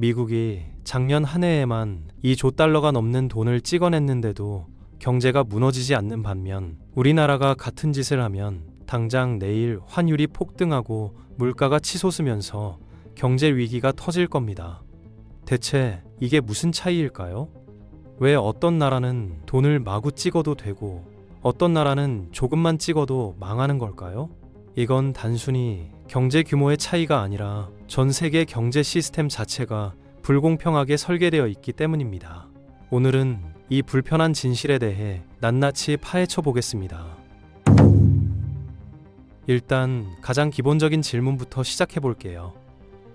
미국이 작년 한 해에만 2조 달러가 넘는 돈을 찍어냈는데도 경제가 무너지지 않는 반면 우리나라가 같은 짓을 하면 당장 내일 환율이 폭등하고 물가가 치솟으면서 경제 위기가 터질 겁니다. 대체 이게 무슨 차이일까요? 왜 어떤 나라는 돈을 마구 찍어도 되고 어떤 나라는 조금만 찍어도 망하는 걸까요? 이건 단순히 경제 규모의 차이가 아니라 전 세계 경제 시스템 자체가 불공평하게 설계되어 있기 때문입니다. 오늘은 이 불편한 진실에 대해 낱낱이 파헤쳐 보겠습니다. 일단 가장 기본적인 질문부터 시작해 볼게요.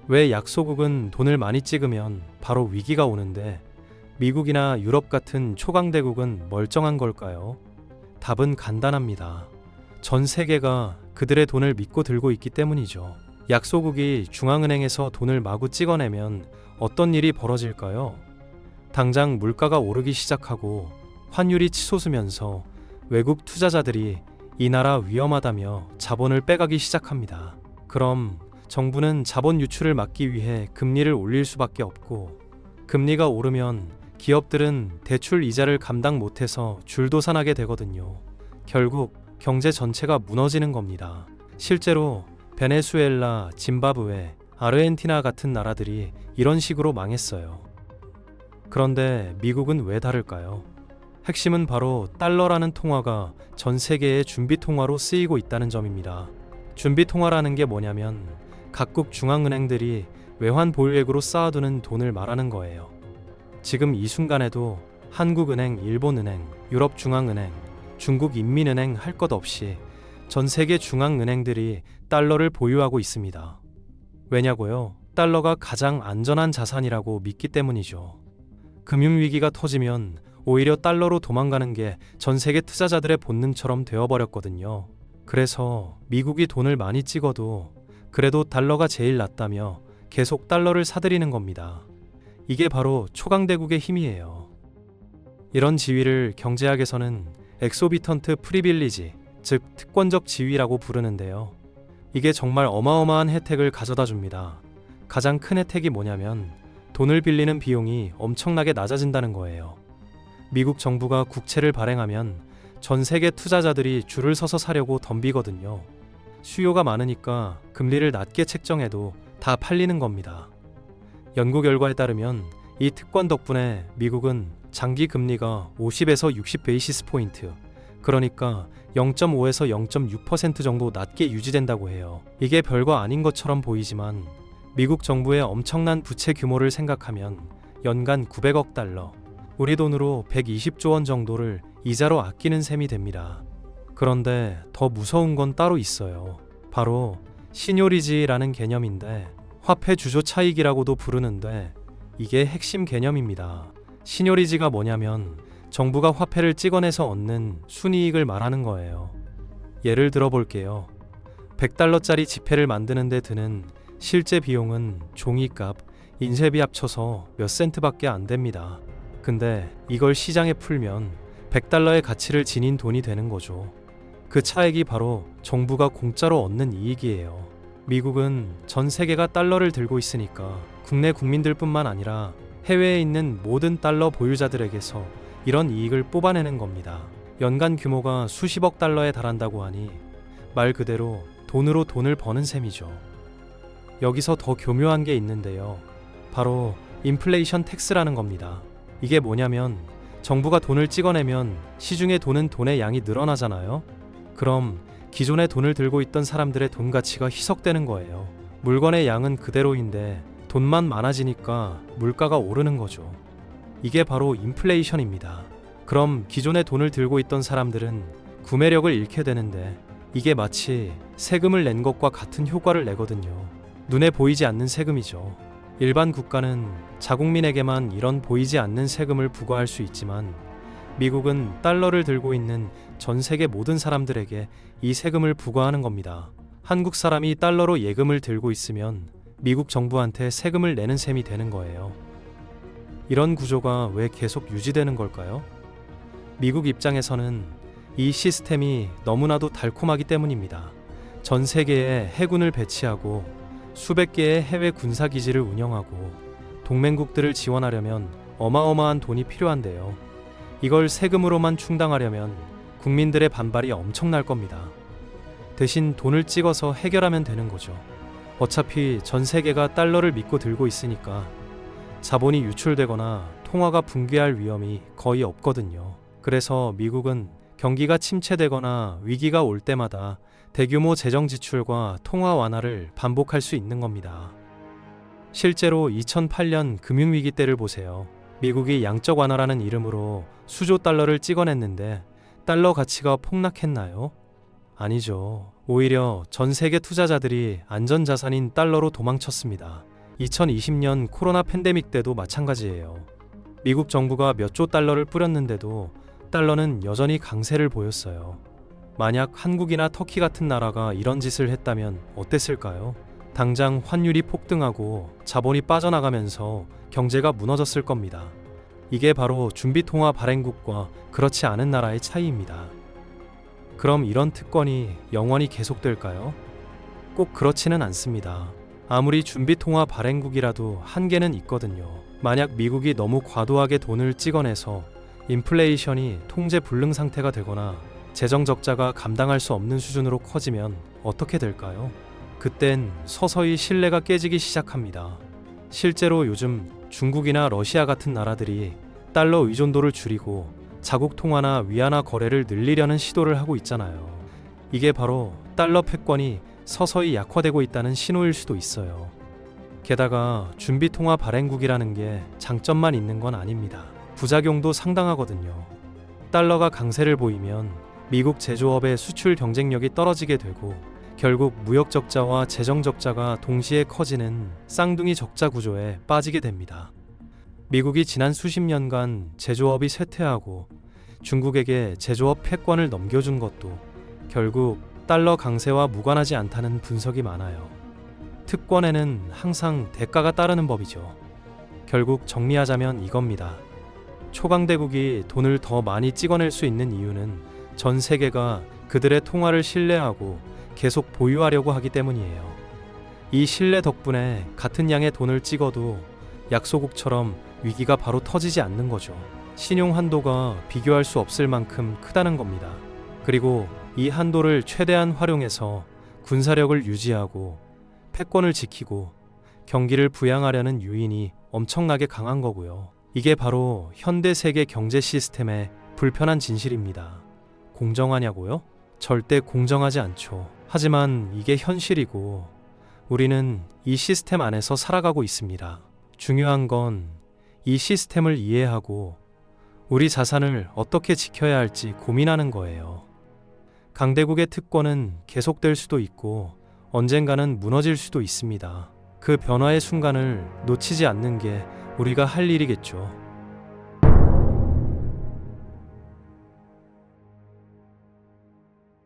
왜 약소국은 돈을 많이 찍으면 바로 위기가 오는데 미국이나 유럽 같은 초강대국은 멀쩡한 걸까요? 답은 간단합니다. 전 세계가 그들의 돈을 믿고 들고 있기 때문이죠. 약소국이 중앙은행에서 돈을 마구 찍어내면 어떤 일이 벌어질까요? 당장 물가가 오르기 시작하고 환율이 치솟으면서 외국 투자자들이 이 나라 위험하다며 자본을 빼가기 시작합니다. 그럼 정부는 자본 유출을 막기 위해 금리를 올릴 수밖에 없고, 금리가 오르면 기업들은 대출 이자를 감당 못해서 줄도산하게 되거든요. 결국 경제 전체가 무너지는 겁니다. 실제로 베네수엘라, 짐바브웨, 아르헨티나 같은 나라들이 이런 식으로 망했어요. 그런데 미국은 왜 다를까요? 핵심은 바로 달러라는 통화가 전 세계의 준비통화로 쓰이고 있다는 점입니다. 준비통화라는 게 뭐냐면 각국 중앙은행들이 외환 보유액으로 쌓아두는 돈을 말하는 거예요. 지금 이 순간에도 한국은행, 일본은행, 유럽중앙은행, 중국인민은행 할 것 없이 전 세계 중앙은행들이 달러를 보유하고 있습니다. 왜냐고요? 달러가 가장 안전한 자산이라고 믿기 때문이죠. 금융위기가 터지면 오히려 달러로 도망가는 게 전 세계 투자자들의 본능처럼 되어버렸거든요. 그래서 미국이 돈을 많이 찍어도 그래도 달러가 제일 낫다며 계속 달러를 사들이는 겁니다. 이게 바로 초강대국의 힘이에요. 이런 지위를 경제학에서는 엑소비턴트 프리빌리지, 즉 특권적 지위라고 부르는데요. 이게 정말 어마어마한 혜택을 가져다 줍니다. 가장 큰 혜택이 뭐냐면 돈을 빌리는 비용이 엄청나게 낮아진다는 거예요. 미국 정부가 국채를 발행하면 전 세계 투자자들이 줄을 서서 사려고 덤비거든요. 수요가 많으니까 금리를 낮게 책정해도 다 팔리는 겁니다. 연구 결과에 따르면 이 특권 덕분에 미국은 장기 금리가 50에서 60 베이시스 포인트, 그러니까 0.5에서 0.6% 정도 낮게 유지된다고 해요. 이게 별거 아닌 것처럼 보이지만 미국 정부의 엄청난 부채 규모를 생각하면 연간 900억 달러, 우리 돈으로 120조 원 정도를 이자로 아끼는 셈이 됩니다. 그런데 더 무서운 건 따로 있어요. 바로 시뇨리지라는 개념인데 화폐 주조 차익이라고도 부르는데 이게 핵심 개념입니다. 시뇨리지가 뭐냐면 정부가 화폐를 찍어내서 얻는 순이익을 말하는 거예요. 예를 들어 볼게요. 100달러짜리 지폐를 만드는 데 드는 실제 비용은 종이값, 인쇄비 합쳐서 몇 센트밖에 안 됩니다. 근데 이걸 시장에 풀면 100달러의 가치를 지닌 돈이 되는 거죠. 그 차액이 바로 정부가 공짜로 얻는 이익이에요. 미국은 전 세계가 달러를 들고 있으니까 국내 국민들뿐만 아니라 해외에 있는 모든 달러 보유자들에게서 이런 이익을 뽑아내는 겁니다. 연간 규모가 수십억 달러에 달한다고 하니 말 그대로 돈으로 돈을 버는 셈이죠. 여기서 더 교묘한 게 있는데요. 바로 인플레이션 텍스라는 겁니다. 이게 뭐냐면 정부가 돈을 찍어내면 시중에 도는 돈의 양이 늘어나잖아요. 그럼 기존에 돈을 들고 있던 사람들의 돈 가치가 희석되는 거예요. 물건의 양은 그대로인데 돈만 많아지니까 물가가 오르는 거죠. 이게 바로 인플레이션입니다. 그럼 기존에 돈을 들고 있던 사람들은 구매력을 잃게 되는데 이게 마치 세금을 낸 것과 같은 효과를 내거든요. 눈에 보이지 않는 세금이죠. 일반 국가는 자국민에게만 이런 보이지 않는 세금을 부과할 수 있지만 미국은 달러를 들고 있는 전 세계 모든 사람들에게 이 세금을 부과하는 겁니다. 한국 사람이 달러로 예금을 들고 있으면 미국 정부한테 세금을 내는 셈이 되는 거예요. 이런 구조가 왜 계속 유지되는 걸까요? 미국 입장에서는 이 시스템이 너무나도 달콤하기 때문입니다. 전 세계에 해군을 배치하고 수백 개의 해외 군사기지를 운영하고 동맹국들을 지원하려면 어마어마한 돈이 필요한데요. 이걸 세금으로만 충당하려면 국민들의 반발이 엄청날 겁니다. 대신 돈을 찍어서 해결하면 되는 거죠. 어차피 전 세계가 달러를 믿고 들고 있으니까 자본이 유출되거나 통화가 붕괴할 위험이 거의 없거든요. 그래서 미국은 경기가 침체되거나 위기가 올 때마다 대규모 재정 지출과 통화 완화를 반복할 수 있는 겁니다. 실제로 2008년 금융위기 때를 보세요. 미국이 양적 완화라는 이름으로 수조 달러를 찍어냈는데 달러 가치가 폭락했나요? 아니죠. 오히려 전 세계 투자자들이 안전자산인 달러로 도망쳤습니다. 2020년 코로나 팬데믹 때도 마찬가지예요. 미국 정부가 몇 조 달러를 뿌렸는데도 달러는 여전히 강세를 보였어요. 만약 한국이나 터키 같은 나라가 이런 짓을 했다면 어땠을까요? 당장 환율이 폭등하고 자본이 빠져나가면서 경제가 무너졌을 겁니다. 이게 바로 준비통화 발행국과 그렇지 않은 나라의 차이입니다. 그럼 이런 특권이 영원히 계속될까요? 꼭 그렇지는 않습니다. 아무리 준비통화 발행국이라도 한계는 있거든요. 만약 미국이 너무 과도하게 돈을 찍어내서 인플레이션이 통제 불능 상태가 되거나 재정 적자가 감당할 수 없는 수준으로 커지면 어떻게 될까요? 그땐 서서히 신뢰가 깨지기 시작합니다. 실제로 요즘 중국이나 러시아 같은 나라들이 달러 의존도를 줄이고 자국 통화나 위안화 거래를 늘리려는 시도를 하고 있잖아요. 이게 바로 달러 패권이 서서히 약화되고 있다는 신호일 수도 있어요. 게다가 준비통화 발행국이라는 게 장점만 있는 건 아닙니다. 부작용도 상당하거든요. 달러가 강세를 보이면 미국 제조업의 수출 경쟁력이 떨어지게 되고 결국 무역 적자와 재정 적자가 동시에 커지는 쌍둥이 적자 구조에 빠지게 됩니다. 미국이 지난 수십 년간 제조업이 쇠퇴하고 중국에게 제조업 패권을 넘겨준 것도 결국 달러 강세와 무관하지 않다는 분석이 많아요. 특권에는 항상 대가가 따르는 법이죠. 결국 정리하자면 이겁니다. 초강대국이 돈을 더 많이 찍어낼 수 있는 이유는 전 세계가 그들의 통화를 신뢰하고 계속 보유하려고 하기 때문이에요. 이 신뢰 덕분에 같은 양의 돈을 찍어도 약소국처럼 위기가 바로 터지지 않는 거죠. 신용 한도가 비교할 수 없을 만큼 크다는 겁니다. 그리고 이 한도를 최대한 활용해서 군사력을 유지하고 패권을 지키고 경기를 부양하려는 유인이 엄청나게 강한 거고요. 이게 바로 현대 세계 경제 시스템의 불편한 진실입니다. 공정하냐고요? 절대 공정하지 않죠. 하지만 이게 현실이고 우리는 이 시스템 안에서 살아가고 있습니다. 중요한 건 이 시스템을 이해하고 우리 자산을 어떻게 지켜야 할지 고민하는 거예요. 강대국의 특권은 계속될 수도 있고 언젠가는 무너질 수도 있습니다. 그 변화의 순간을 놓치지 않는 게 우리가 할 일이겠죠.